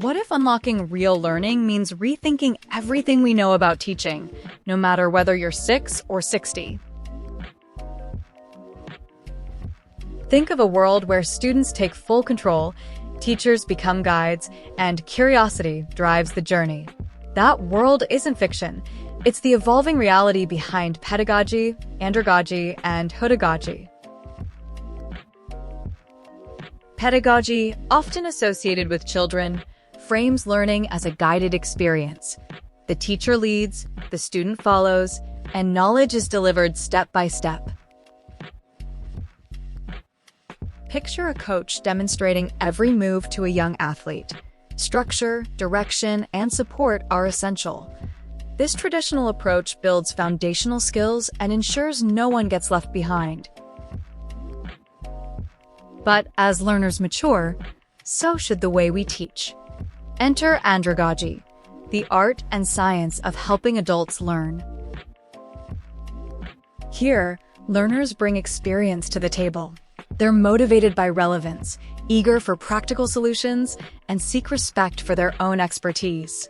What if unlocking real learning means rethinking everything we know about teaching, no matter whether you're 6 or 60? Think of a world where students take full control, teachers become guides, and curiosity drives the journey. That world isn't fiction. It's the evolving reality behind pedagogy, andragogy, and pedagogy. Pedagogy, often associated with children, frames learning as a guided experience. The teacher leads, the student follows, and knowledge is delivered step by step. Picture a coach demonstrating every move to a young athlete. Structure, direction, and support are essential. This traditional approach builds foundational skills and ensures no one gets left behind. But as learners mature, so should the way we teach. Enter Andragogy, the art and science of helping adults learn. Here, learners bring experience to the table. They're motivated by relevance, eager for practical solutions, and seek respect for their own expertise.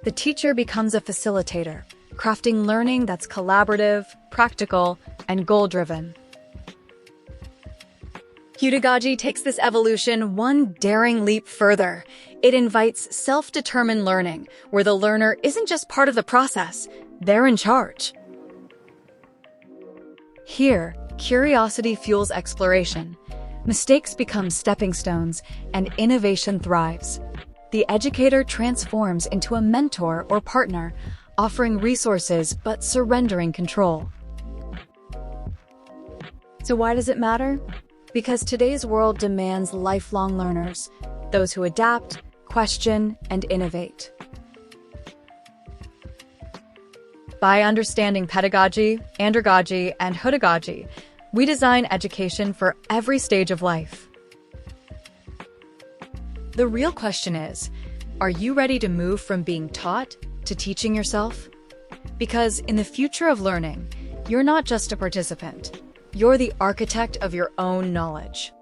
The teacher becomes a facilitator, crafting learning that's collaborative, practical, and goal-driven. Pedagogy takes this evolution one daring leap further. It invites self-determined learning, where the learner isn't just part of the process, they're in charge. Here, curiosity fuels exploration. Mistakes become stepping stones, and innovation thrives. The educator transforms into a mentor or partner, offering resources but surrendering control. So why does it matter? Because today's world demands lifelong learners, those who adapt, question, and innovate. By understanding pedagogy, andragogy, and pedagogy, we design education for every stage of life. The real question is, are you ready to move from being taught to teaching yourself? Because in the future of learning, you're not just a participant. You're the architect of your own knowledge.